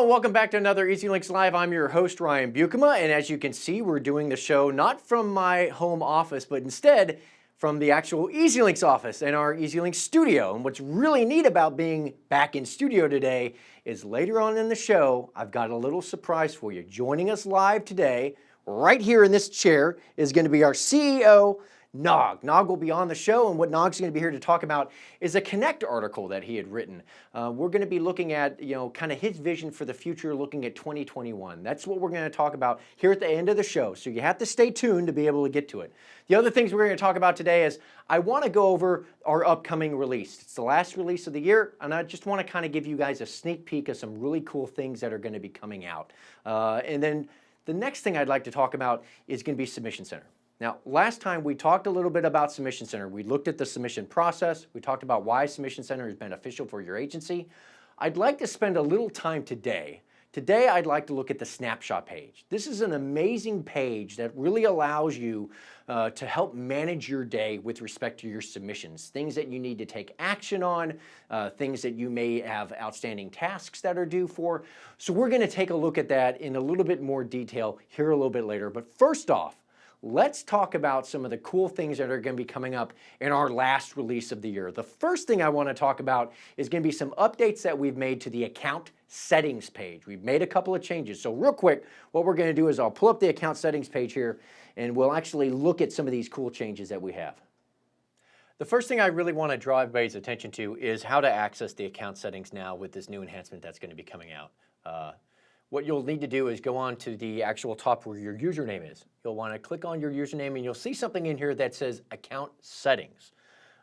Hello and welcome back to another EZLynx Live. I'm your host, Ryan Bukema, and as you can see, we're doing the show not from my home office, but instead from the actual EZLynx office and our EZLynx studio. And what's really neat about being back in studio today is later on in the show, I've got a little surprise for you. Joining us live today, right here in this chair, is going to be our CEO, Nag. Nag will be on the show, and what Nag's going to be here to talk about is a Connect article that he had written. We're going to be looking at, kind of his vision for the future, looking at 2021. That's what we're going to talk about here at the end of the show, so you have to stay tuned to be able to get to it. The other things we're going to talk about today is I want to go over our upcoming release. It's the last release of the year, and I just want to kind of give you guys a sneak peek of some really cool things that are going to be coming out. And then the next thing I'd like to talk about is going to be Submission Center. Now, last time we talked a little bit about Submission Center. We looked at the submission process. We talked about why Submission Center is beneficial for your agency. I'd like to spend a little time today. Today, I'd like to look at the snapshot page. This is an amazing page that really allows you to help manage your day with respect to your submissions, things that you need to take action on, things that you may have outstanding tasks that are due for. So we're going to take a look at that in a little bit more detail here a little bit later. But first off, let's talk about some of the cool things that are going to be coming up in our last release of the year. The first thing I want to talk about is going to be some updates that we've made to the account settings page. We've made a couple of changes. So real quick, what we're going to do is I'll pull up the account settings page here, and we'll actually look at some of these cool changes that we have. The first thing I really want to draw everybody's attention to is how to access the account settings now with this new enhancement that's going to be coming out. What you'll need to do is go on to the actual top where your username is. You'll want to click on your username and you'll see something in here that says Account Settings.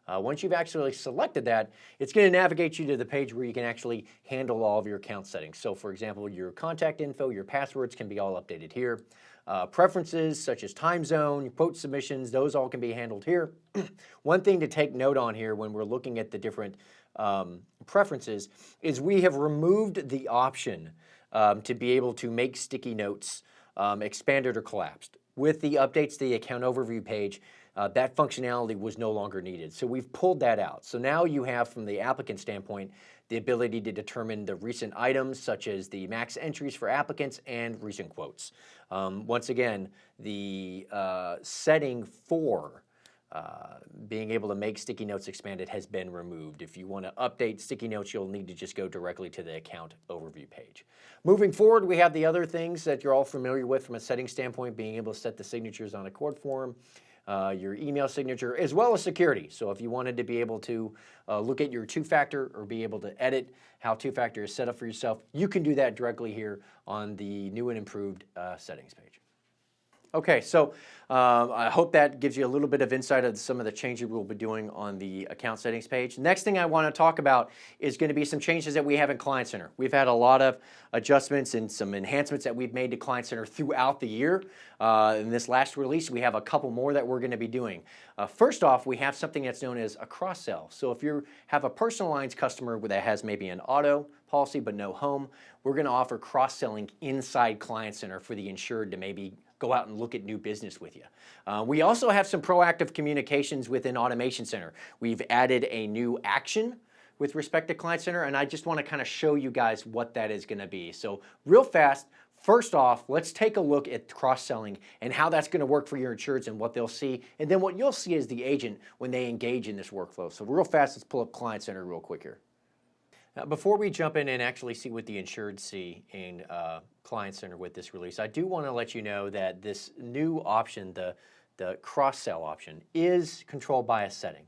Once you've actually selected that, it's going to navigate you to the page where you can actually handle all of your account settings. So for example, your contact info, your passwords can be all updated here. Preferences such as time zone, quote submissions, those all can be handled here. One thing to take note on here when we're looking at the different preferences is we have removed the option to be able to make sticky notes expanded or collapsed. With the updates to the account overview page, that functionality was no longer needed. So we've pulled that out. So now you have, from the applicant standpoint, the ability to determine the recent items such as the max entries for applicants and recent quotes. Once again, the setting for being able to make sticky notes expanded has been removed. If you want to update sticky notes, you'll need to just go directly to the account overview page. Moving forward, we have the other things that you're all familiar with from a setting standpoint, being able to set the signatures on a court form, your email signature, as well as security. So if you wanted to be able to look at your two-factor or be able to edit how two-factor is set up for yourself, you can do that directly here on the new and improved settings page. Okay, so I hope that gives you a little bit of insight of some of the changes we'll be doing on the account settings page. Next thing I want to talk about is going to be some changes that we have in Client Center. We've had a lot of adjustments and some enhancements that we've made to Client Center throughout the year. In this last release, we have a couple more that we're going to be doing. First off, we have something that's known as a cross-sell. So if you have a personal lines customer that has maybe an auto policy but no home, we're going to offer cross-selling inside Client Center for the insured to maybe go out and look at new business with you. We also have some proactive communications within Automation Center. We've added a new action with respect to Client Center, and I just want to kind of show you guys what that is going to be. So real fast, first off, let's take a look at cross-selling and how that's going to work for your insureds and what they'll see, and then what you'll see as the agent when they engage in this workflow. So real fast, let's pull up Client Center real quick here. Before we jump in and actually see what the insured see in Client Center with this release, I do want to let you know that this new option, the cross-sell option, is controlled by a setting.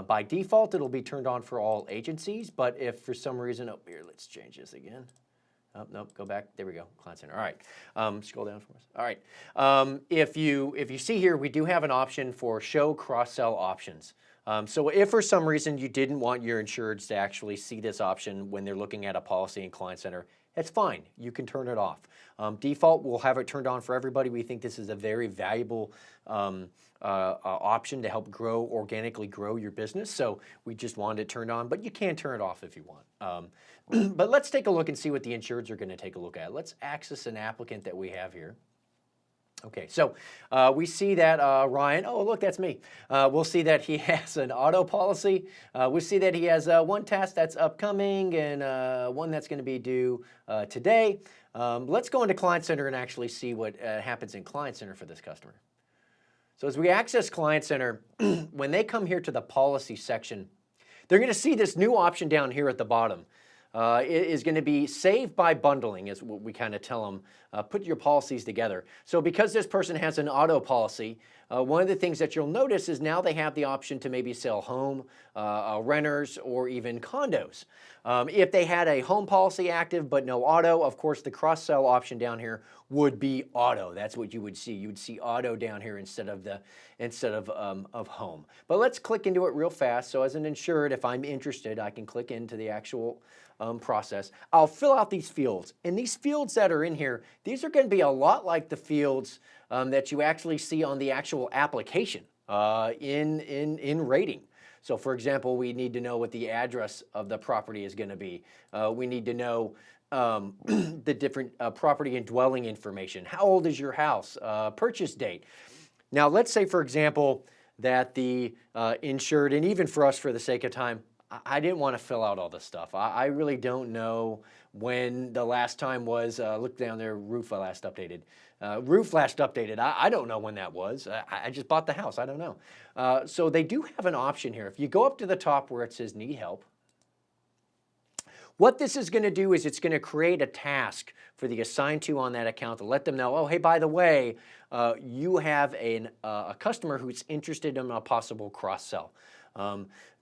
By default, it'll be turned on for all agencies, but if for some reason, oh, here, let's change this again. Oh, nope, go back. There we go, Client Center. All right, scroll down for us. All right, if you see here, we do have an option for show cross-sell options. So if for some reason you didn't want your insureds to actually see this option when they're looking at a policy in Client Center, that's fine. You can turn it off. Default, we'll have it turned on for everybody. We think this is a very valuable option to help organically grow your business. So we just wanted it turned on, but you can turn it off if you want. But let's take a look and see what the insureds are going to take a look at. Let's access an applicant that we have here. Okay, so we see that Ryan, oh look, that's me. We'll see that he has an auto policy. We see that he has one task that's upcoming and one that's going to be due today. Let's go into Client Center and actually see what happens in Client Center for this customer. So as we access Client Center, when they come here to the policy section, they're going to see this new option down here at the bottom. It is going to be save by bundling is what we kind of tell them. Put your policies together. So because this person has an auto policy, one of the things that you'll notice is now they have the option to maybe sell home, renters, or even condos. If they had a home policy active but no auto, of course the cross-sell option down here would be auto. That's what you would see. You would see auto down here instead of home. But let's click into it real fast. So as an insured, if I'm interested, I can click into the actual process. I'll fill out these fields. And these fields that are in here, these are going to be a lot like the fields that you actually see on the actual application in rating. So for example, we need to know what the address of the property is going to be. We need to know the different property and dwelling information. How old is your house? Purchase date. Now let's say, for example, that the insured, and even for us for the sake of time, I didn't want to fill out all this stuff. I really don't know when the last time was, look down there, roof last updated. Roof last updated, I don't know when that was. I just bought the house, I don't know. So they do have an option here. If you go up to the top where it says need help, what this is going to do is it's going to create a task for the assigned to on that account to let them know, oh, hey, by the way, you have a customer who's interested in a possible cross-sell.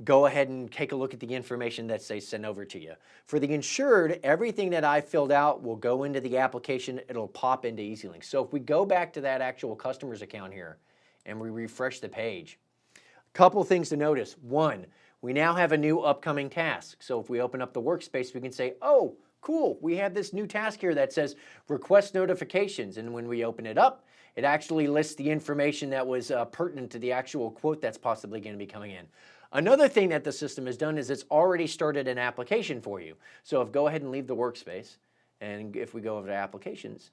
Go ahead and take a look at the information that they send over to you. For the insured, everything that I filled out will go into the application. It'll pop into EZLynx. So if we go back to that actual customer's account here and we refresh the page, a couple things to notice. One, we now have a new upcoming task. So if we open up the workspace, we can say, oh, cool, we have this new task here that says request notifications. And when we open it up, it actually lists the information that was pertinent to the actual quote that's possibly going to be coming in. Another thing that the system has done is it's already started an application for you. So if go ahead and leave the workspace, and if we go over to applications,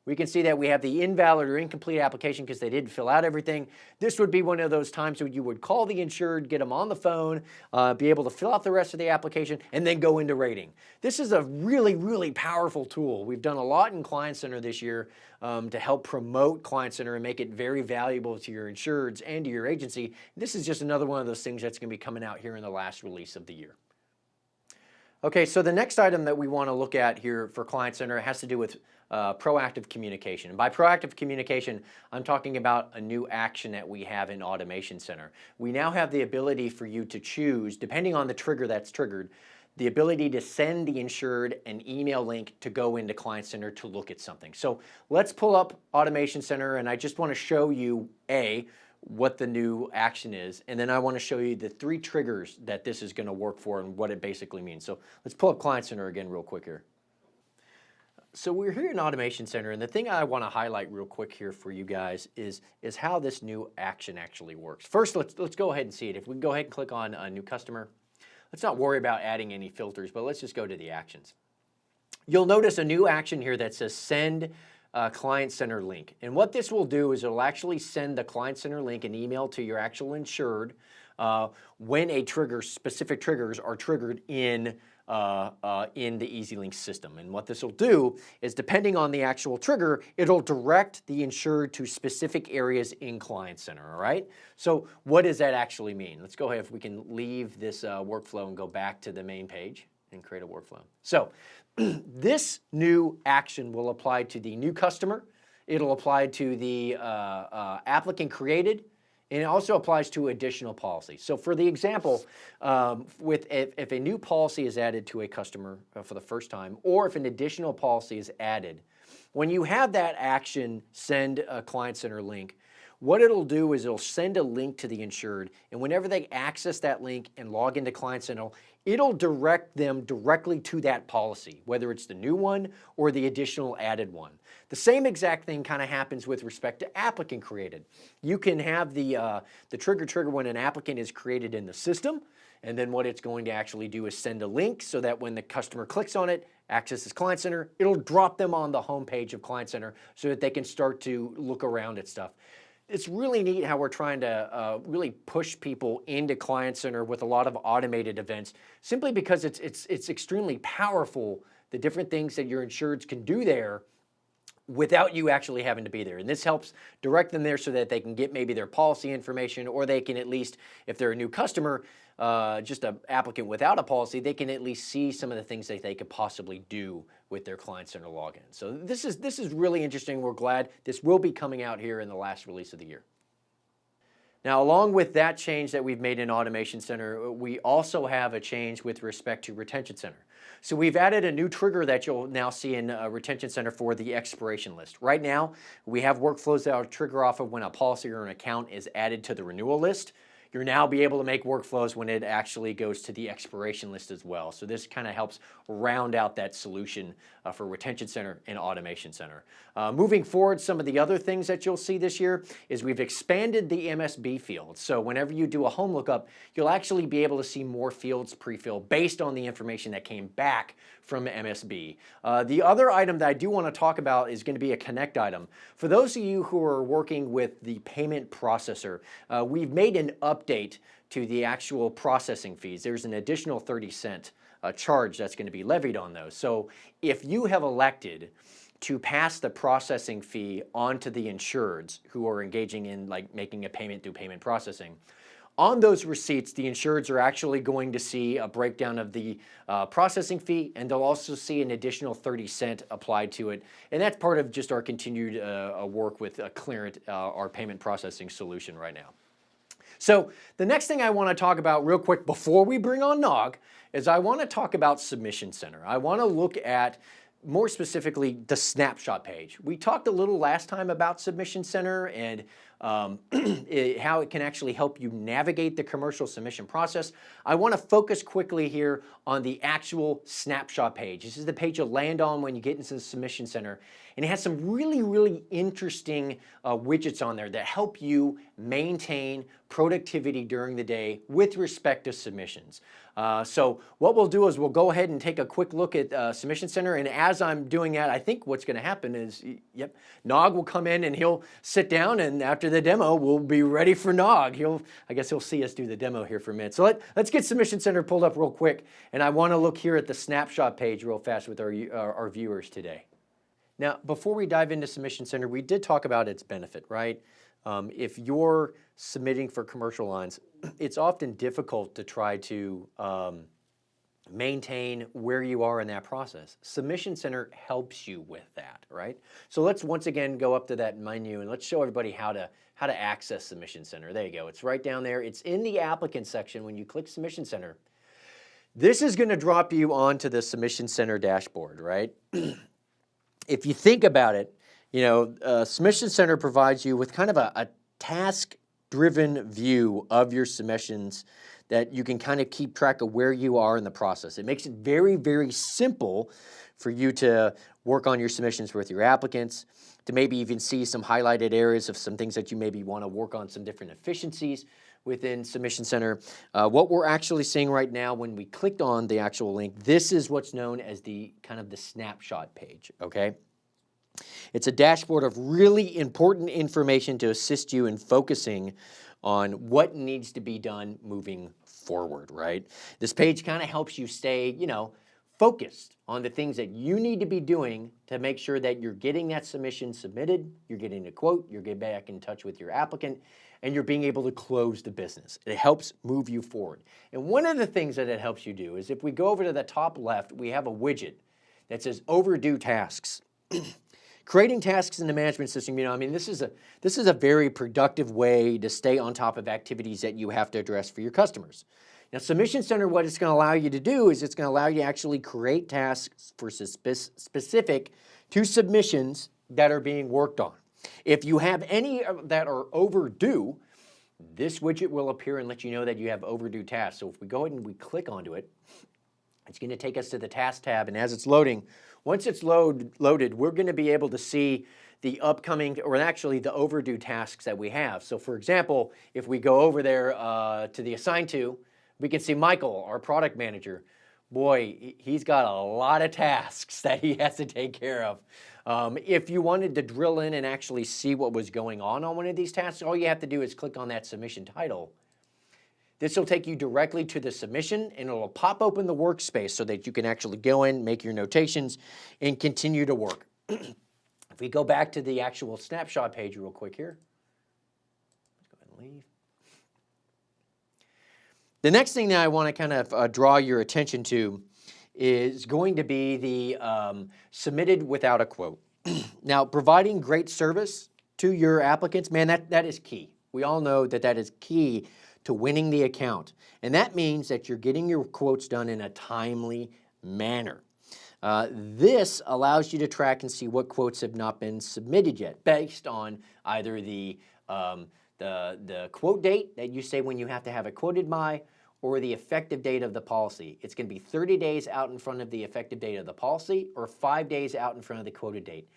we can see that we have the invalid or incomplete application because they didn't fill out everything. This would be one of those times when you would call the insured, get them on the phone, be able to fill out the rest of the application, and then go into rating. This is a really, really powerful tool. We've done a lot in Client Center this year to help promote Client Center and make it very valuable to your insureds and to your agency. This is just another one of those things that's going to be coming out here in the last release of the year. Okay, so the next item that we want to look at here for Client Center has to do with proactive communication. And by proactive communication, I'm talking about a new action that we have in Automation Center. We now have the ability for you to choose, depending on the trigger that's triggered, the ability to send the insured an email link to go into Client Center to look at something. So let's pull up Automation Center, and I just want to show you, what the new action is, and then I want to show you the 3 triggers that this is going to work for and what it basically means. So let's pull up Client Center again real quick here. So we're here in Automation Center, and the thing I want to highlight real quick here for you guys is how this new action actually works. First, let's go ahead and see it. If we can go ahead and click on a new customer, let's not worry about adding any filters, but let's just go to the actions. You'll notice a new action here that says send Client Center link. And what this will do is it'll actually send the Client Center link an email to your actual insured when specific triggers are triggered in the EZLynx system. And what this will do is, depending on the actual trigger, it'll direct the insured to specific areas in Client Center, all right? So what does that actually mean? Let's go ahead, if we can leave this workflow and go back to the main page and create a workflow. So this new action will apply to the new customer. It'll apply to the applicant created, and it also applies to additional policies. So for the example, if a new policy is added to a customer for the first time, or if an additional policy is added, when you have that action send a Client Center link, what it'll do is it'll send a link to the insured, and whenever they access that link and log into Client Center, it'll direct them directly to that policy, whether it's the new one or the additional added one. The same exact thing kind of happens with respect to applicant created. You can have the trigger when an applicant is created in the system, and then what it's going to actually do is send a link so that when the customer clicks on it, accesses Client Center, it'll drop them on the home page of Client Center so that they can start to look around at stuff. It's really neat how we're trying to really push people into Client Center with a lot of automated events, simply because it's extremely powerful, the different things that your insureds can do there without you actually having to be there. And this helps direct them there so that they can get maybe their policy information, or they can at least, if they're a new customer, just an applicant without a policy, they can at least see some of the things that they could possibly do with their Client Center login. So this is really interesting. We're glad this will be coming out here in the last release of the year. Now, along with that change that we've made in Automation Center, we also have a change with respect to Retention Center. So we've added a new trigger that you'll now see in Retention Center for the expiration list. Right now, we have workflows that will trigger off of when a policy or an account is added to the renewal list. You'll now be able to make workflows when it actually goes to the expiration list as well. So this kind of helps round out that solution for Retention Center and Automation Center. Moving forward, some of the other things that you'll see this year is we've expanded the MSB field. So whenever you do a home lookup, you'll actually be able to see more fields pre-filled based on the information that came back from MSB. The other item that I do want to talk about is going to be a Connect item. For those of you who are working with the payment processor, we've made an update to the actual processing fees. There's an additional 30-cent charge that's going to be levied on those. So if you have elected to pass the processing fee on to the insureds who are engaging in like making a payment through payment processing, on those receipts, the insureds are actually going to see a breakdown of the processing fee, and they'll also see an additional 30-cent applied to it. And that's part of just our continued work with Clearant, our payment processing solution right now. So the next thing I want to talk about real quick before we bring on Nag is I want to talk about Submission Center. I want to look at more specifically the snapshot page. We talked a little last time about Submission Center and how it can actually help you navigate the commercial submission process. I want to focus quickly here on the actual snapshot page. This is the page you'll land on when you get into the Submission Center, and it has some really interesting widgets on there that help you maintain productivity during the day with respect to submissions. So what we'll do is we'll go ahead and take a quick look at Submission Center, and as I'm doing that, I think what's going to happen is, Nag will come in and he'll sit down, and after the demo, we'll be ready for Nag. I guess he'll see us do the demo here for a minute. So let's get Submission Center pulled up real quick, and I want to look here at the snapshot page real fast with our viewers today. Now, before we dive into Submission Center, we did talk about its benefit, right? If you're submitting for commercial lines, it's often difficult to try to maintain where you are in that process. Submission Center helps you with that, right? So let's once again go up to that menu and let's show everybody how to access Submission Center. There you go. It's right down there. It's in the applicant section when you click Submission Center. This is going to drop you onto the Submission Center dashboard, right? If you think about it, Submission Center provides you with kind of a task-driven view of your submissions that you can kind of keep track of where you are in the process. It makes it very simple for you to work on your submissions with your applicants, to maybe even see some highlighted areas of some things that you maybe want to work on, some different efficiencies within Submission Center. What we're actually seeing right now when we clicked on the actual link, this is what's known as the kind of the snapshot page, okay? It's a dashboard of really important information to assist you in focusing on what needs to be done moving forward, right? This page kind of helps you stay, focused on the things that you need to be doing to make sure that you're getting that submission submitted, you're getting a quote, you're getting back in touch with your applicant, and you're being able to close the business. It helps move you forward. And one of the things that it helps you do is if we go over to the top left, we have a widget that says overdue tasks. Creating tasks in the management system, this is a very productive way to stay on top of activities that you have to address for your customers. Now, Submission Center, what it's going to allow you to do is it's going to allow you to actually create tasks for specific to submissions that are being worked on. If you have any that are overdue, this widget will appear and let you know that you have overdue tasks. So if we go ahead and we click onto it, it's going to take us to the task tab, and as it's loading, once it's loaded, we're going to be able to see the upcoming, or actually the overdue tasks that we have. So for example, if we go over there to the assign to, we can see Michael, our product manager. Boy, he's got a lot of tasks that he has to take care of. If you wanted to drill in and actually see what was going on one of these tasks, all you have to do is click on that submission title. This will take you directly to the submission, and it'll pop open the workspace so that you can actually go in, make your notations, and continue to work. If we go back to the actual snapshot page real quick here. Let's go ahead and leave. The next thing that I want to kind of draw your attention to is going to be the submitted without a quote. Now, providing great service to your applicants, man, that is key. We all know that that is key to winning the account. And that means that you're getting your quotes done in a timely manner. This allows you to track and see what quotes have not been submitted yet, based on either the quote date that you say when you have to have it quoted by, or the effective date of the policy. It's going to be 30 days out in front of the effective date of the policy, or 5 days out in front of the quoted date.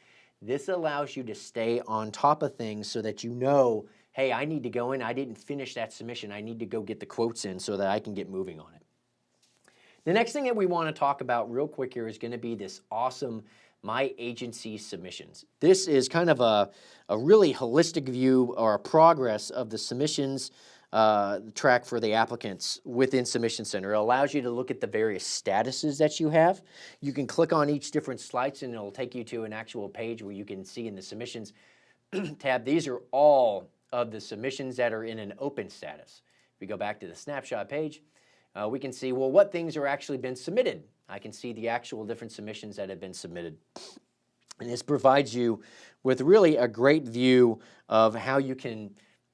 This allows you to stay on top of things so that you know, hey, I need to go in, I didn't finish that submission, I need to go get the quotes in so that I can get moving on it. The next thing that we want to talk about real quick here is going to be this awesome My Agency submissions. This is kind of a really holistic view or a progress of the submissions track for the applicants within Submission Center. It allows you to look at the various statuses that you have. You can click on each different slides and it'll take you to an actual page where you can see in the submissions tab, these are all of the submissions that are in an open status. If we go back to the snapshot page, we can see, well, what things are actually been submitted. I can see the actual different submissions that have been submitted. And this provides you with really a great view of how you can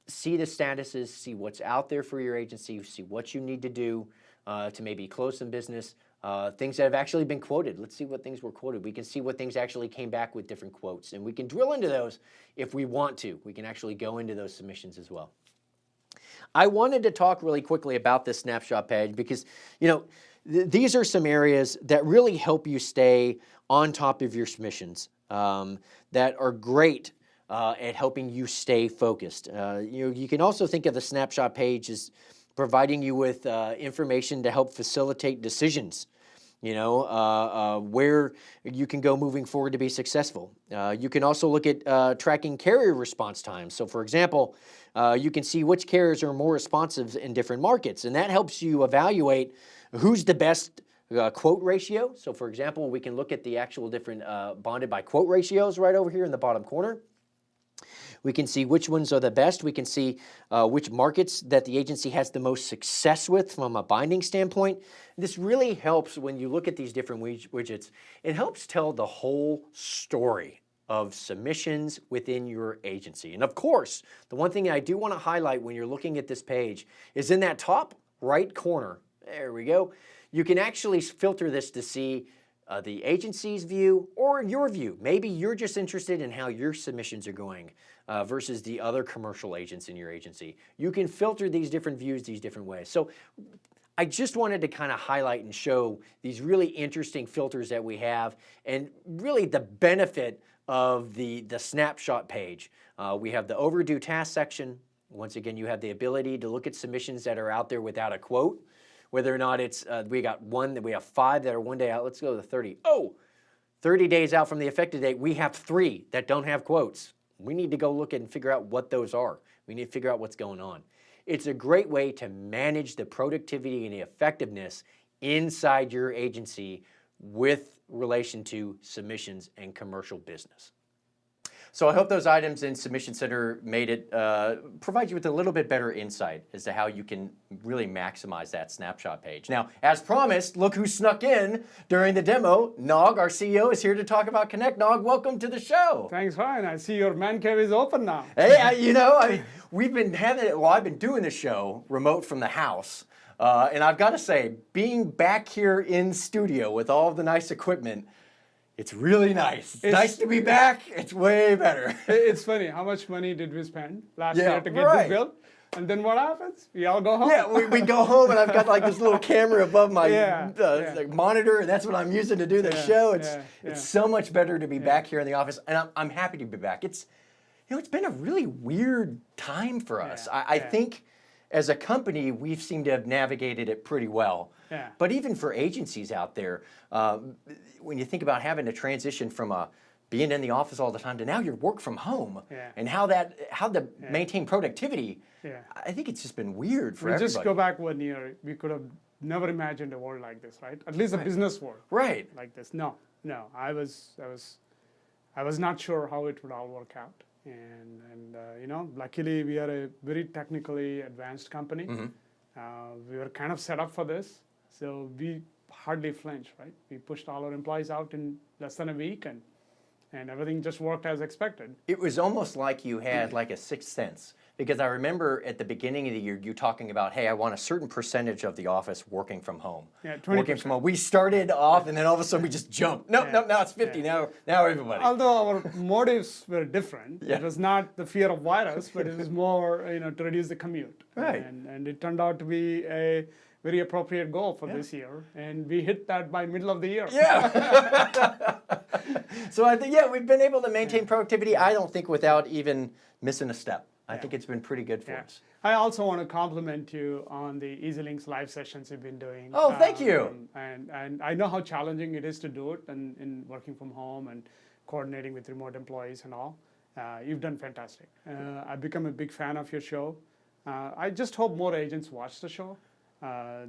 see the statuses, see what's out there for your agency, see what you need to do to maybe close some business, things that have actually been quoted. Let's see what things were quoted. We can see what things actually came back with different quotes, and we can drill into those if we want to. We can actually go into those submissions as well. I wanted to talk really quickly about this snapshot page because, you know, these are some areas that really help you stay on top of your submissions that are great at helping you stay focused. You can also think of the snapshot page as providing you with information to help facilitate decisions, where you can go moving forward to be successful. You can also look at tracking carrier response times. So for example, you can see which carriers are more responsive in different markets, and that helps you evaluate who's the best quote ratio. So for example, we can look at the actual different bonded by quote ratios right over here in the bottom corner. We can see which ones are the best. We can see which markets that the agency has the most success with from a binding standpoint. This really helps when you look at these different widgets. It helps tell the whole story of submissions within your agency. And of course, the one thing I do want to highlight when you're looking at this page is in that top right corner. There we go. You can actually filter this to see the agency's view or your view. Maybe you're just interested in how your submissions are going versus the other commercial agents in your agency. You can filter these different views these different ways. So I just wanted to kind of highlight and show these really interesting filters that we have and really the benefit of the snapshot page. We have the overdue task section. Once again, you have the ability to look at submissions that are out there without a quote. Whether or not it's, we have 5 that are 1 day out. Let's go to the 30. 30 days out from the effective date, we have 3 that don't have quotes. We need to go look at and figure out what those are. We need to figure out what's going on. It's a great way to manage the productivity and the effectiveness inside your agency with relation to submissions and commercial business. So I hope those items in Submission Center made it, provide you with a little bit better insight as to how you can really maximize that snapshot page. Now, as promised, look who snuck in during the demo. Nag, our CEO, is here to talk about Connect. Nag, welcome to the show. Thanks, Ryan. I see your man cave is open now. Hey, we've been having it, I've been doing the show remote from the house. And I've got to say, being back here in studio with all of the nice equipment, It's really nice. It's It's- nice to be back. It's way better. It's funny, how much money did we spend last Yeah, year to get right. this built? And then what happens? We all go home. Yeah, we go home and I've got like this little camera above my Yeah. like, monitor, and that's what I'm using to do the Yeah, show. yeah. It's so much better to be back here in the office, and I'm happy to be back. It's it's been a really weird time for us. Yeah, I yeah. think as a company we've seemed to have navigated it pretty well. Yeah. But even for agencies out there, when you think about having to transition from being in the office all the time to now you're work from home, Yeah. and how to maintain productivity. Yeah. I think it's just been weird for We everybody. just go back 1 year, we could have never imagined a world like this, right? At least a business world Right. like this. No, I was not sure how it would all work out. And luckily we are a very technically advanced company. We were kind of set up for this, so we hardly flinched, right? We pushed all our employees out in less than a week, and everything just worked as expected. It was almost like you had like a sixth sense, because I remember at the beginning of the year you talking about, hey, I want a certain percentage of the office working from home. Yeah, Working 20%. from home. We started off, and then all of a sudden we just jumped. Nope, Yeah. nope, now it's 50. Yeah. Now everybody. Although our motives were different, Yeah. it was not the fear of virus, but it was more, to reduce the commute. Right. And it turned out to be a very appropriate goal for this year, and we hit that by middle of the year. Yeah. So I think, we've been able to maintain productivity, I don't think, without even missing a step. I think it's been pretty good for Yeah. us. I also want to compliment you on the EZLynx live sessions you've been doing. Oh, thank you. And I know how challenging it is to do it, and in working from home and coordinating with remote employees and all. You've done fantastic. I've become a big fan of your show. I just hope more agents watch the show.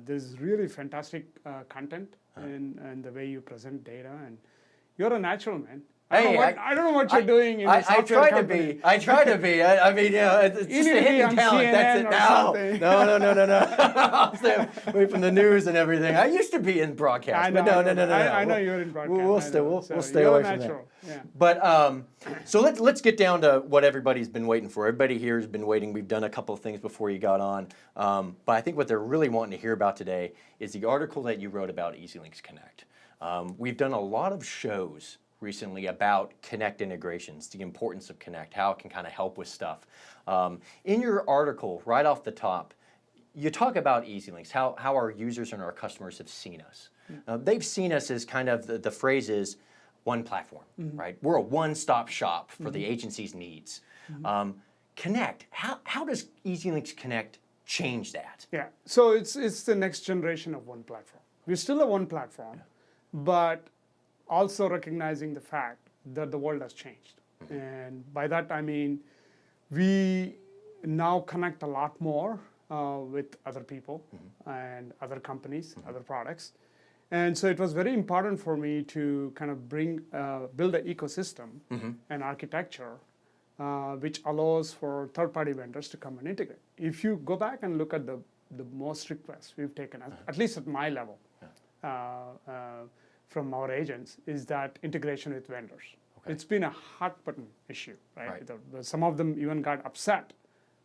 There's really fantastic content and the way you present data, and you're a natural, man. I don't know what you're doing in the I software try company. to be. I try to be. I mean, it's You just need a to be hidden on talent. That's CNN it. or No, something. no. I'll stay away from the news and everything. I used to be in broadcast, but no. I know you're in broadcast. We'll I stay. know. We'll So stay you're away a from natural. that. Yeah. But so let's get down to what everybody's been waiting for. Everybody here has been waiting. We've done a couple of things before you got on, but I think what they're really wanting to hear about today is the article that you wrote about EZLynx Connect. We've done a lot of shows recently about Connect integrations, the importance of Connect, how it can kind of help with stuff. In your article, right off the top, you talk about EZLynx, how our users and our customers have seen us. They've seen us as kind of, the phrase is one platform, right? We're a one-stop shop for the agency's needs. Connect, how does EZLynx Connect change that? Yeah. So it's the next generation of one platform. We're still a one platform, but also recognizing the fact that the world has changed. And by that I mean we now connect a lot more with other people and other companies, other products. And so it was very important for me to kind of build an ecosystem and architecture which allows for third-party vendors to come and integrate. If you go back and look at the most requests we've taken, at least at my level, from our agents, is that integration with vendors. Okay. It's been a hot button issue, right? Some of them even got upset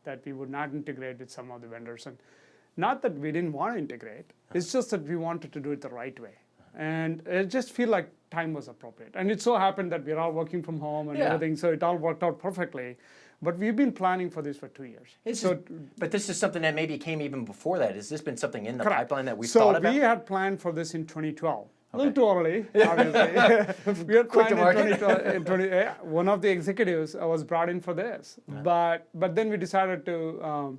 that we would not integrate with some of the vendors. And not that we didn't want to integrate, it's just that we wanted to do it the right way. And it just feel like time was appropriate. And it so happened that we're all working from home and everything, so it all worked out perfectly. But we've been planning for this for 2 years. But this is something that maybe came even before that. Has this been something in the Correct. pipeline that we've thought about? So we had planned for this in 2012. A little too early, obviously. We had Quick to planned market. in 2012. One of the executives was brought in for this. But then we decided to,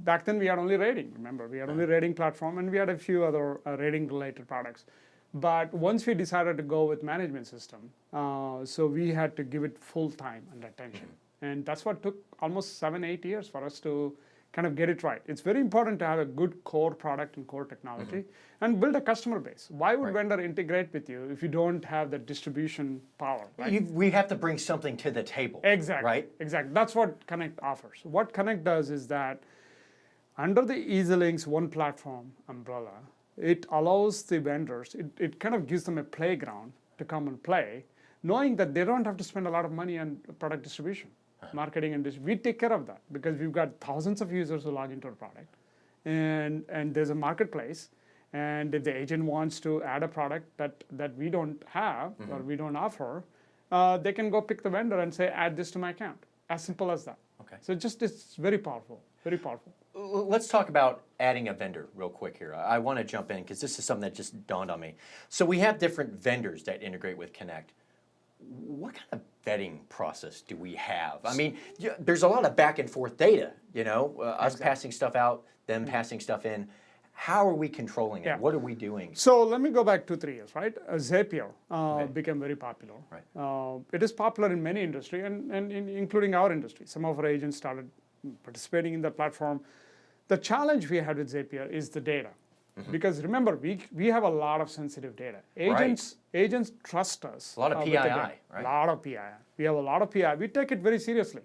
back then we had only rating, remember. We had only rating platform, and we had a few other rating-related products. But once we decided to go with management system, so we had to give it full time and attention. And that's what took almost 7, 8 years for us to kind of get it right. It's very important to have a good core product and core technology and build a customer base. Why would vendor integrate with you if you don't have the distribution power, right? We have to bring something to the table. Exactly. Right? Exactly. That's what Connect offers. What Connect does is that under the EZLynx one platform umbrella, it allows the vendors, it kind of gives them a playground to come and play, knowing that they don't have to spend a lot of money on product distribution. Marketing and we take care of that because we've got thousands of users who log into our product, and there's a marketplace, And if the agent wants to add a product that we don't have or we don't offer, they can go pick the vendor and say, add this to my account. As simple as that. Okay. So just it's very powerful, very powerful. Let's talk about adding a vendor real quick here. I want to jump in because this is something that just dawned on me. So we have different vendors that integrate with Connect. What kind of vetting process do we have? I mean, there's a lot of back and forth data, us passing stuff out, them passing stuff in. How are we controlling it? What are we doing? So let me go back 2-3 years, right? Zapier became very popular. Right. It is popular in many industries, and including our industry. Some of our agents started participating in the platform. The challenge we had with Zapier is the data. Because remember, we have a lot of sensitive data. Agents trust us. A lot of PII, right? A lot of PII. We have a lot of PII. We take it very seriously.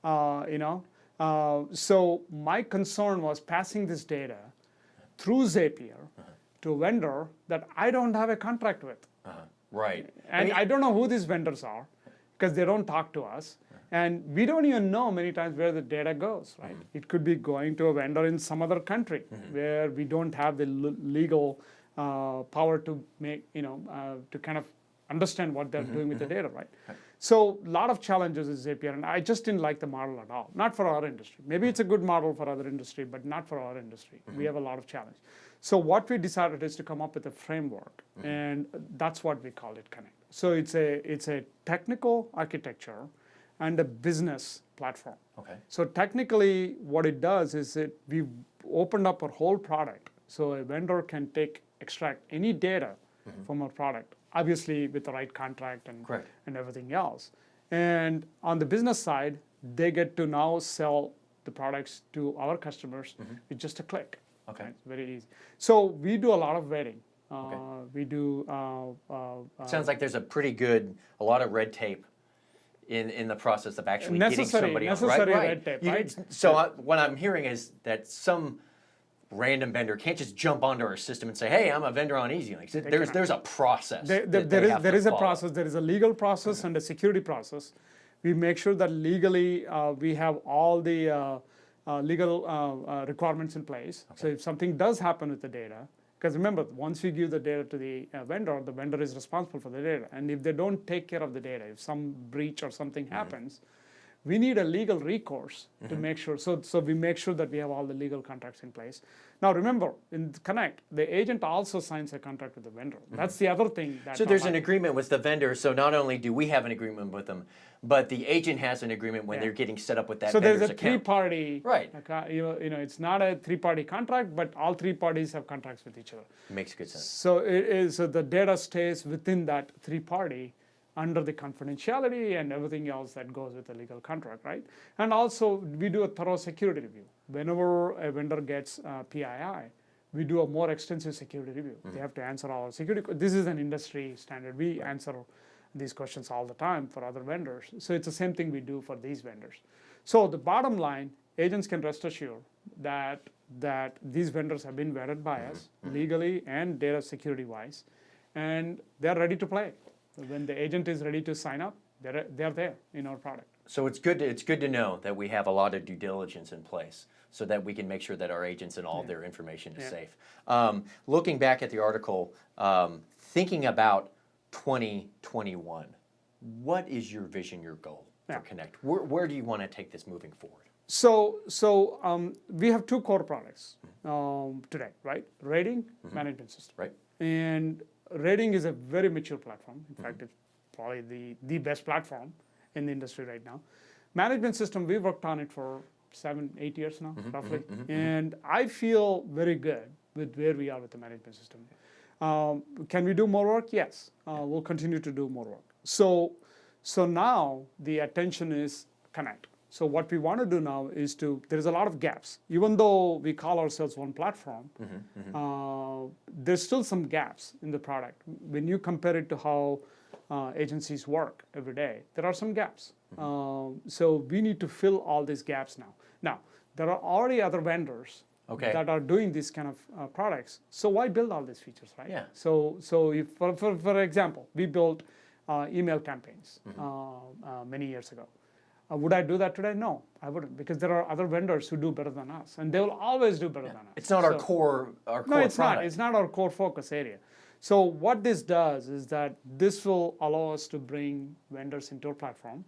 So my concern was passing this data through Zapier to a vendor that I don't have a contract with. Right. And I don't know who these vendors are because they don't talk to us. And we don't even know many times where the data goes, right? It could be going to a vendor in some other country where we don't have the legal power to make, to kind of understand what they're doing with the data, right? So a lot of challenges with Zapier, and I just didn't like the model at all. Not for our industry. Maybe it's a good model for other industry, but not for our industry. We have a lot of challenge. So what we decided is to come up with a framework, and that's what we call it Connect. So it's a technical architecture and a business platform. Okay. So technically, what it does is we've opened up our whole product, so a vendor can extract any data from our product, obviously with the right contract and everything else. And on the business side, they get to now sell the products to our customers with just a click. Okay. Right? Very easy. So we do a lot of vetting. We do. Sounds like there's a lot of red tape in the process of actually getting somebody on. Necessary Right. red tape, right? So what I'm hearing is that some random vendor can't just jump onto our system and say, "Hey, I'm a vendor on EZLynx." There's a process. There is a process. There is a legal process and a security process. We make sure that legally we have all the legal requirements in place. So if something does happen with the data, because remember, once we give the data to the vendor is responsible for the data. And if they don't take care of the data, if some breach or something happens, we need a legal recourse to make sure. So we make sure that we have all the legal contracts in place. Now remember, in Connect, the agent also signs a contract with the vendor. That's the other thing. So there's an agreement with the vendor. So not only do we have an agreement with them, but the agent has an agreement when they're getting set up with that vendor's account. So there's a three-party. Right. It's not a three-party contract, but all three parties have contracts with each other. Makes good sense. So so the data stays within that three-party under the confidentiality and everything else that goes with the legal contract, right? And also, we do a thorough security review. Whenever a vendor gets PII, we do a more extensive security review. They have to answer all our security. This is an industry standard. We answer these questions all the time for other vendors. So it's the same thing we do for these vendors. So the bottom line, agents can rest assured that these vendors have been vetted by us legally and data security-wise, and they're ready to play. When the agent is ready to sign up, they're there in our product. So it's good to know that we have a lot of due diligence in place so that we can make sure that our agents and all their information is safe. Looking back at the article, thinking about 2021, what is your vision, your goal for Connect? Where do you want to take this moving forward? So we have two core products today, right? Rating, management system. Right. And Rating is a very mature platform. In fact, it's probably the best platform in the industry right now. Management system, we've worked on it for 7-8 years now, roughly. And I feel very good with where we are with the management system. Can we do more work? Yes. We'll continue to do more work. So now the attention is Connect. So what we want to do now is there's a lot of gaps. Even though we call ourselves one platform, there's still some gaps in the product. When you compare it to how agencies work every day, there are some gaps. So we need to fill all these gaps now. Now, there are already other vendors that are doing these kind of products. So why build all these features, right? Yeah. So if, for example, we built email campaigns many years ago. Would I do that today? No, I wouldn't, because there are other vendors who do better than us, and they will always do better than us. It's not our core No, it's product. not. It's not our core focus area. So what this does is that this will allow us to bring vendors into our platform,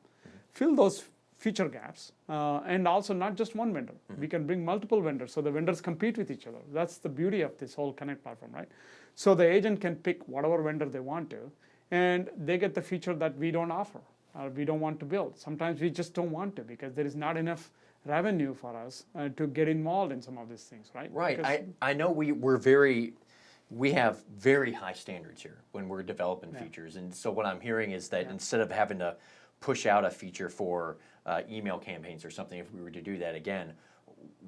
fill those feature gaps, and also not just one vendor. We can bring multiple vendors, so the vendors compete with each other. That's the beauty of this whole Connect platform, right? So the agent can pick whatever vendor they want to, and they get the feature that we don't offer, or we don't want to build. Sometimes we just don't want to, because there is not enough revenue for us to get involved in some of these things, right? Right. Because I know we have very high standards here when we're developing features, and so what I'm hearing is that instead of having to push out a feature for email campaigns or something, if we were to do that again,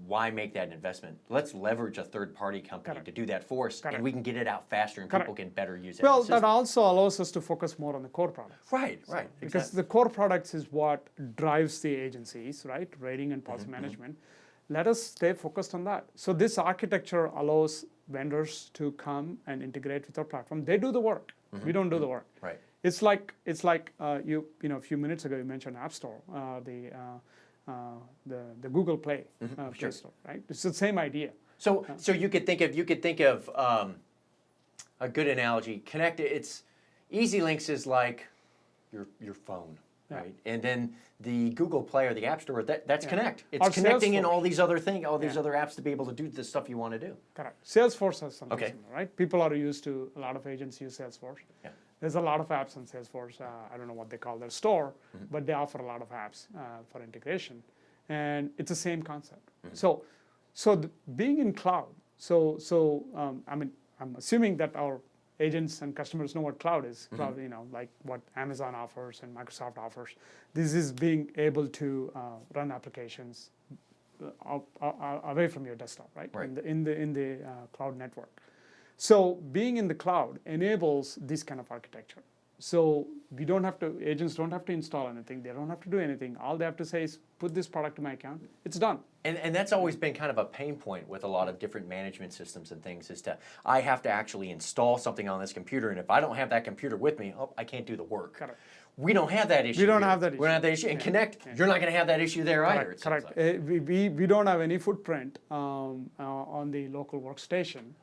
why make that investment? Let's leverage a third-party company to do that for us, and we can get it out faster, and people can better use it. Well, that also allows us to focus more on the core products. Right, right. Because the core products is what drives the agencies, right? Rating and policy management. Let us stay focused on that. So this architecture allows vendors to come and integrate with our platform. They do the work. We don't do the work. Right. It's like you know, a few minutes ago you mentioned App Store, the Google Play Play Store, right? It's the same idea. So you could think of a good analogy. Connect. It's EZLynx is like your phone, right? And then the Google Play or the App Store, that's Connect. It's connecting in all these other things, all these other apps to be able to do the stuff you want to do. Correct. Salesforce has something similar, right? People are used to, a lot of agents use Salesforce. Yeah. There's a lot of apps on Salesforce. I don't know what they call their store, but they offer a lot of apps for integration, and it's the same concept. So being in cloud. I mean, I'm assuming that our agents and customers know what cloud is. Cloud, you know, like what Amazon offers and Microsoft offers. This is being able to run applications away from your desktop, right? In the cloud network. So being in the cloud enables this kind of architecture. So agents don't have to install anything. They don't have to do anything. All they have to say is put this product to my account. It's done. And that's always been kind of a pain point with a lot of different management systems and things, is I have to actually install something on this computer, and if I don't have that computer with me, I can't do the work. Correct. We don't have that issue. We don't have that issue. We don't have that issue. And Connect, you're not going to have that issue there either. Correct. We don't have any footprint on the local workstation.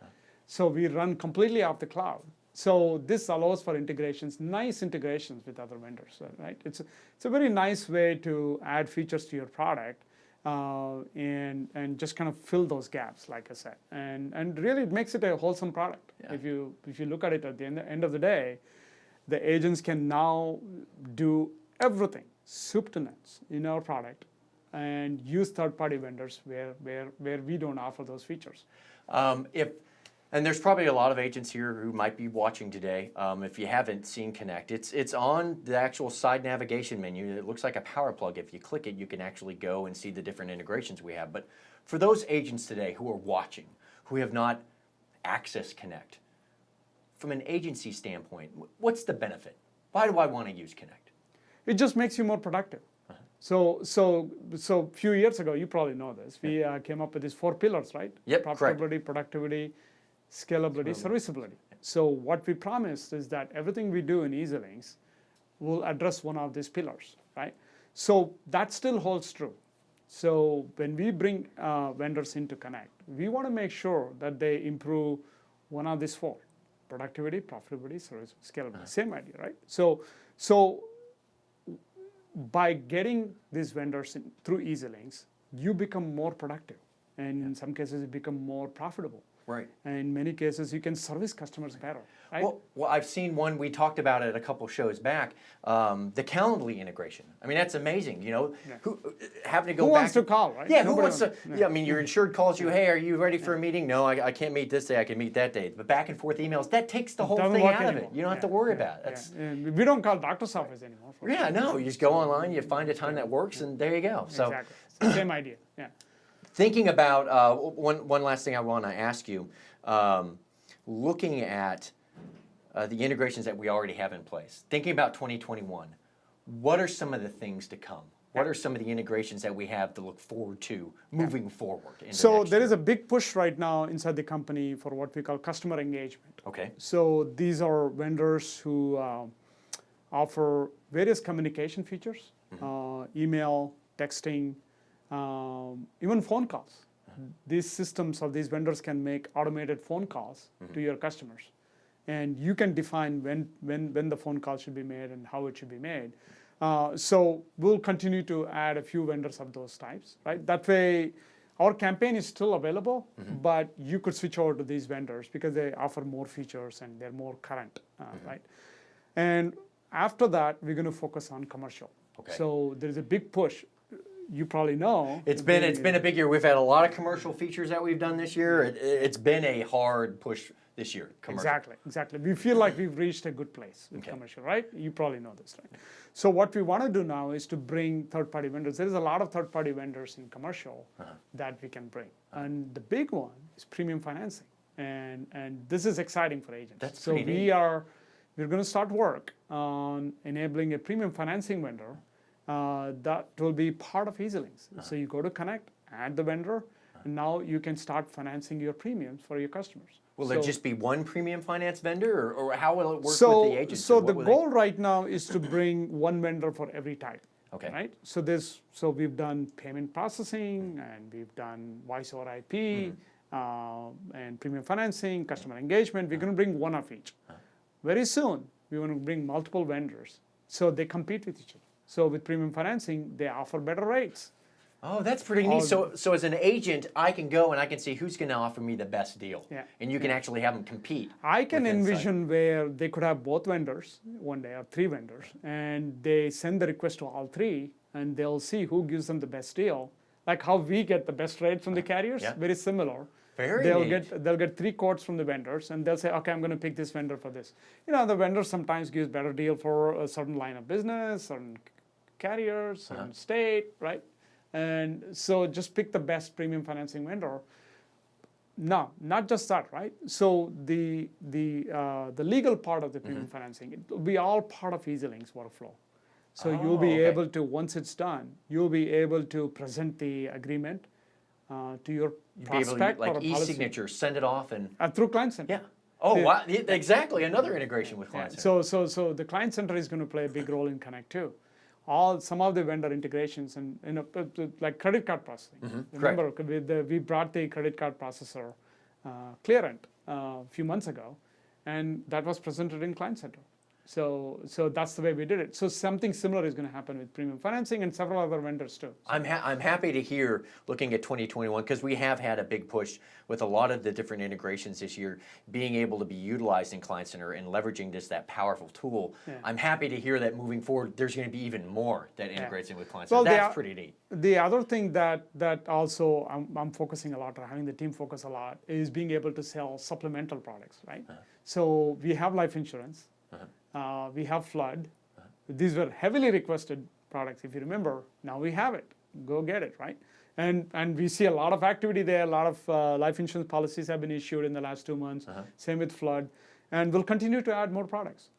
So we run completely off the cloud. So this allows for integrations, nice integrations with other vendors, right? It's a very nice way to add features to your product and just kind of fill those gaps, like I said. And really it makes it a wholesome product. Yeah. If you look at it at the end of the day, the agents can now do everything, soup to nuts, in our product, and use third-party vendors where we don't offer those features. And there's probably a lot of agents here who might be watching today. If you haven't seen Connect, it's on the actual side navigation menu. It looks like a power plug. If you click it, you can actually go and see the different integrations we have. But for those agents today who are watching, who have not accessed Connect, from an agency standpoint, what's the benefit? Why do I want to use Connect? It just makes you more productive. So a few years ago, you probably know this, we came up with these 4 pillars, right? Yep, profitability, correct. Productivity, scalability, serviceability. So what we promised is that everything we do in EZLynx will address one of these pillars, right? So that still holds true. So when we bring vendors into Connect, we want to make sure that they improve one of these 4: productivity, profitability, service, scalability. Same idea, right? So by getting these vendors through EZLynx, you become more productive, and in some cases, you become more profitable. Right. And in many cases, you can service customers better. Right? Well, I've seen one, we talked about it a couple shows back, the Calendly integration. I mean, that's amazing, you know, having to go back. Who wants to call, right? Yeah, who wants to, I mean, your insured calls you, hey, are you ready for a meeting? No, I can't meet this day, I can meet that day. But back and forth emails, that takes the whole thing out of it. You don't have to worry about it. And we don't call doctor's office anymore. Yeah, no, you just go online, you find a time that works, and there you go. So, exactly. It's the same idea, yeah. Thinking about, one last thing I want to ask you, looking at the integrations that we already have in place, thinking about 2021, what are some of the things to come? What are some of the integrations that we have to look forward to moving forward? So there is a big push right now inside the company for what we call customer engagement. Okay. So these are vendors who offer various communication features email, texting, even phone calls. These systems of these vendors can make automated phone calls to your customers. And you can define when the phone call should be made and how it should be made. So we'll continue to add a few vendors of those types, right? That way, our campaign is still available, but you could switch over to these vendors because they offer more features and they're more current, right? And after that, we're going to focus on commercial. Okay. So there's a big push. You probably know. It's been a big year. We've had a lot of commercial features that we've done this year. It's been a hard push this year. Commercial. Exactly. We feel like we've reached a good place with commercial, right? You probably know this, right? So what we want to do now is to bring third-party vendors. There is a lot of third-party vendors in commercial that we can bring. And the big one is premium financing. And this is exciting for agents. That's so pretty neat. we're going to start work on enabling a premium financing vendor that will be part of EZLynx. So you go to Connect, add the vendor, and now you can start financing your premiums for your customers. Will there just be one premium finance vendor, or how will it work with the agents? So the goal right now is to bring one vendor for every type. Okay. Right. So we've done payment processing, and we've done voice over IP, and premium financing, customer engagement. We're going to bring one of each. Very soon, we want to bring multiple vendors, so they compete with each other. So with premium financing, they offer better rates. Oh, that's pretty neat. So as an agent, I can go and I can see who's going to offer me the best deal. Yeah. And you can actually have them compete. I can envision where they could have both vendors one day, or three vendors, and they send the request to all three, and they'll see who gives them the best deal. Like how we get the best rate from the carriers, very similar. Very neat. They'll get 3 quotes from the vendors, and they'll say, okay, I'm going to pick this vendor for this. The vendor sometimes gives better deal for a certain line of business, certain carriers, certain state, right? And so just pick the best premium financing vendor. No, not just that, right? So the legal part of the premium financing, it will be all part of EZLynx workflow. So you'll be able to, once it's done, you'll be able to present the agreement to your prospect, like or e-signature, send it off and through Client Center. yeah. Oh, wow. Exactly. Another integration with Client Center. So the Client Center is going to play a big role in Connect too. Some of the vendor integrations and like credit card processing. Remember, we brought the credit card processor Clearant a few months ago, and that was presented in Client Center. So that's the way we did it. So something similar is going to happen with premium financing and several other vendors too. I'm happy to hear, looking at 2021, because we have had a big push with a lot of the different integrations this year, being able to be utilized in Client Center and leveraging that powerful tool. Yeah. I'm happy to hear that moving forward, there's going to be even more that integrates in with Client Center. That's pretty neat. The other thing that also I'm focusing a lot, or having the team focus a lot, is being able to sell supplemental products, right? So we have life insurance. We have flood. These were heavily requested products, if you remember. Now we have it. Go get it, right? And we see a lot of activity there. A lot of life insurance policies have been issued in the last 2 months. Same with flood. And we'll continue to add more products.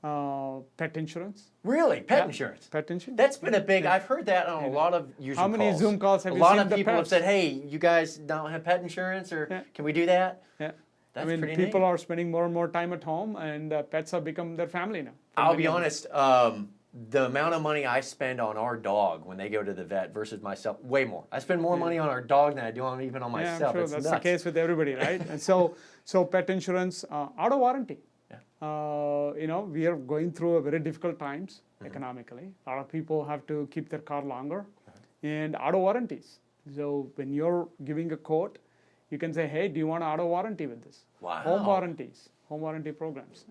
Pet insurance. Really? Pet insurance? Pet insurance. That's been a big, I've heard that on a lot of user calls. How many Zoom calls have you seen? A seen? lot of people have said, hey, you guys don't have pet insurance, or can we do that? Yeah. That's pretty people are spending more and more time at home, and pets have become their family now. I'll be honest, the amount of money I spend on our dog when they go to the vet versus myself, way more. I spend more money on our dog than I do even on myself. Yeah, I'm sure it's that's nuts. the case with everybody, right? And so pet insurance, auto warranty. We are going through a very difficult times economically. A lot of people have to keep their car longer, and auto warranties. So when you're giving a quote, you can say, hey, do you want auto warranty with this? Wow. Home warranties, home warranty programs,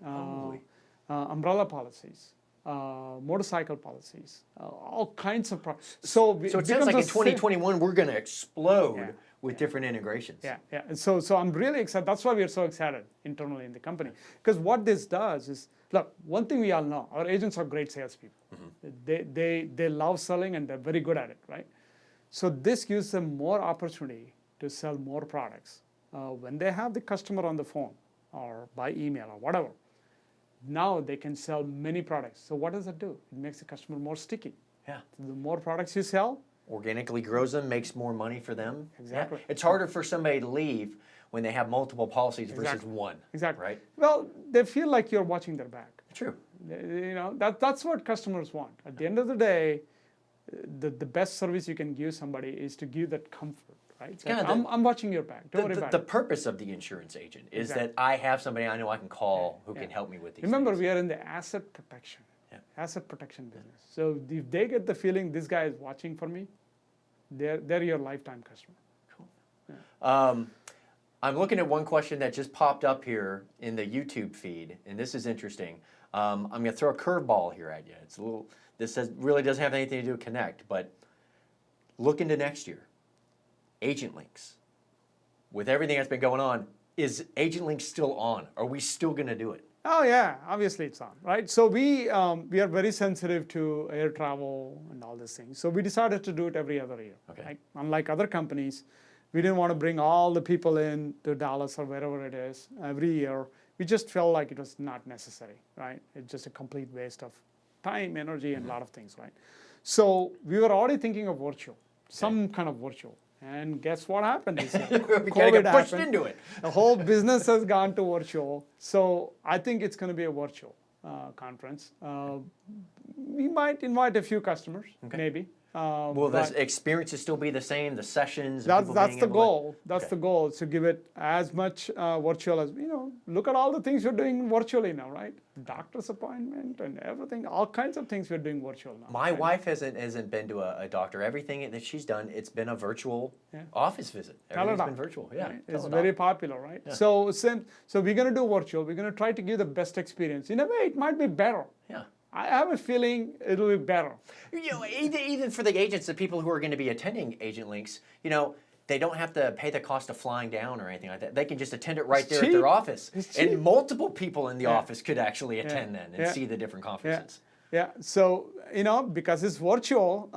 umbrella policies, motorcycle policies, all kinds of products. So it sounds like in 2021 we're going to explode with different integrations. Yeah. So I'm really excited. That's why we're so excited internally in the company. Because what this does is, look, one thing we all know, our agents are great salespeople. They love selling, and they're very good at it, right? So this gives them more opportunity to sell more products. When they have the customer on the phone or by email or whatever, now they can sell many products. So what does it do? It makes the customer more sticky. Yeah. So the more products you sell, organically grows them, makes more money for them. Exactly. Yeah. It's harder for somebody to leave when they have multiple policies versus one. Exactly. Right? Well, they feel like you're watching their back. True. That's what customers want. At the end of the day, the best service you can give somebody is to give that comfort, right? It's kinda I'm watching your back. Don't worry about The it. purpose of the insurance agent is Exactly. that I have somebody I know I can call who Yeah. can help me with these Remember, things. we are in the asset protection, Yeah. asset protection business. So if they get the feeling this guy is watching for me, they're your lifetime customer. I'm looking at one question that just popped up here in the YouTube feed, and this is interesting. I'm going to throw a curveball here at you. It's a little. This really doesn't have anything to do with Connect, but look into next year. EZLynx, with everything that's been going on, is EZLynx still on? Are we still going to do it? Oh yeah, obviously it's on, right? So we are very sensitive to air travel and all these things. So we decided to do it every other year. Okay. Right? Unlike other companies, we didn't want to bring all the people in to Dallas or wherever it is every year. We just felt like it was not necessary, right? It's just a complete waste of time, energy, and a lot of things, right? So we were already thinking of virtual, some kind of virtual. And guess what happened this year? We gotta get pushed happened. into it. The whole business has gone to virtual. So I think it's going to be a virtual conference. We might invite a few customers, maybe. Will the experiences still be the same? The sessions? And That's people the being able to- goal. That's the goal. Is to give it as much virtual as Look at all the things we're doing virtually now, right? Doctor's appointment and everything. All kinds of things we're doing virtual now. My wife hasn't been to a doctor. Everything that she's done, it's been a virtual office visit. Everything's been virtual. Yeah, Right? It's teledoc. very popular, right? Yeah. So we're going to do virtual. We're going to try to give the best experience. In a way, it might be better. Yeah. I have a feeling it'll be better. Even for the agents, the people who are going to be attending EZLynx, they don't have to pay the cost of flying down or anything like that. They can just attend it right there at their office. And multiple people in the office could actually attend then and see the different conferences. Yeah. So, because it's virtual,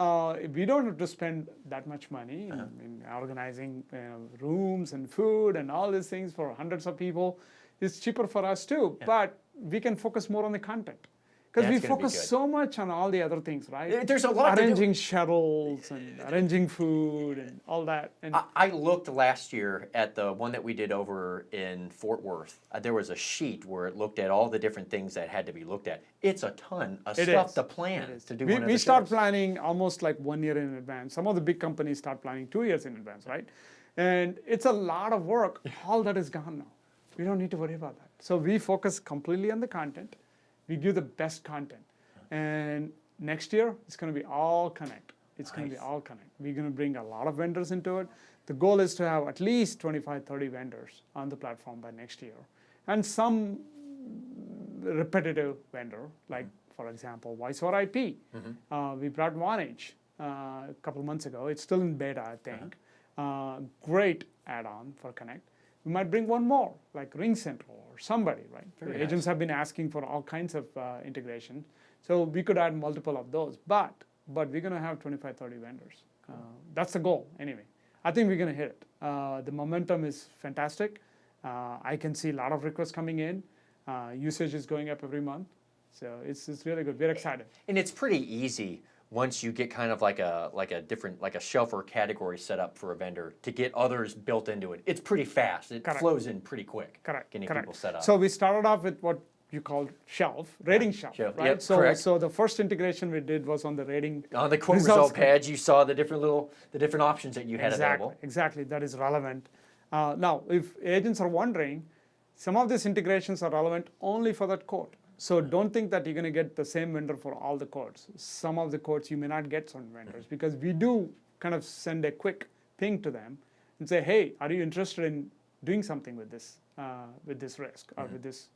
we don't have to spend that much money in organizing rooms and food and all these things for hundreds of people. It's cheaper for us too, but we can focus more on the content. Because we focus so much on all the other things, right? There's a lot arranging shuttles and arranging food and all that. And I looked last year at the one that we did over in Fort Worth. There was a sheet where it looked at all the different things that had to be looked at. It's a ton of stuff to plan to do. We start planning almost like 1 year in advance. Some of the big companies start planning 2 years in advance, right? And it's a lot of work. All that is gone now. We don't need to worry about that. So we focus completely on the content. We give the best content. And next year, it's going to be all Connect. It's going to be all Connect. We're going to bring a lot of vendors into it. The goal is to have at least 25, 30 vendors on the platform by next year. And some repetitive vendor, like, for example, Voice over IP. We brought Vonage a couple of months ago. It's still in beta, I think. Great add-on for Connect. We might bring one more, like RingCentral or somebody, right? Very Agents have been asking for all kinds of integration. So we could add multiple of those. But we're going to have 25, 30 vendors. That's the goal, anyway. I think we're going to hit it. The momentum is fantastic. I can see a lot of requests coming in. Usage is going up every month. So it's really good. We're excited. And it's pretty easy once you get kind of like a shelf or category set up for a vendor to get others built into it. It's pretty fast. It flows in pretty quick. Getting people set up. So we started off with what you call rating shelf, right? Yep, so the first integration we did was on the rating. On the quote result pads, you saw the different options that you had available. Exactly, that is relevant. Now, if agents are wondering, some of these integrations are relevant only for that quote. So don't think that you're going to get the same vendor for all the quotes. Some of the quotes you may not get some vendors because we do kind of send a quick ping to them and say, hey, are you interested in doing something with this risk or with this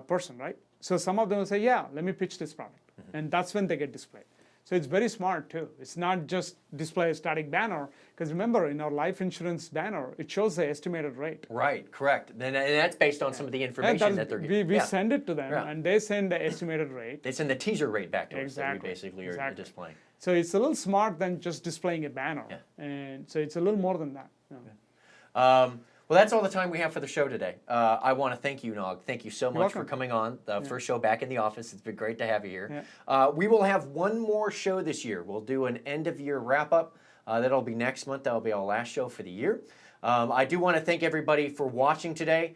person, right? So some of them will say, yeah, let me pitch this product. And that's when they get displayed. So it's very smart too. It's not just display a static banner, because remember in our life insurance banner, it shows the estimated rate. Right, correct. And that's based on some of the information that they're getting. We send it to them and they send the estimated rate. They send the teaser rate back to us that we basically are displaying. So it's a little smart than just displaying a banner. And so it's a little more than that. Well, that's all the time we have for the show today. I want to thank you, Nag. Thank you so much for coming on. The first show back in the office. It's been great to have you here. We will have one more show this year. We'll do an end-of-year wrap-up. That'll be next month. That'll be our last show for the year. I do want to thank everybody for watching today.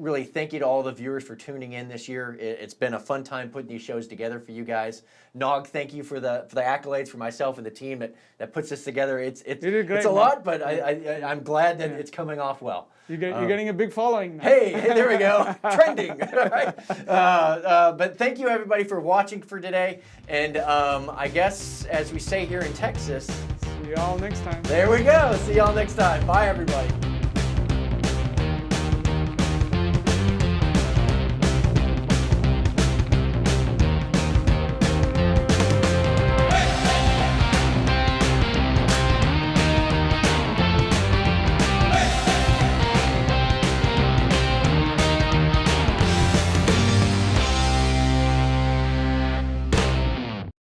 really thank you to all the viewers for tuning in this year. It's been a fun time putting these shows together for you guys. Nog, thank you for the accolades for myself and the team that puts this together. It's great, a lot, but I'm glad that it's coming off well. You're getting a big following now. Hey, there we go. Trending. Right? But thank you, everybody, for watching for today. And I guess, as we say here in Texas, See you all next time. there we go. See y'all next time. Bye, everybody.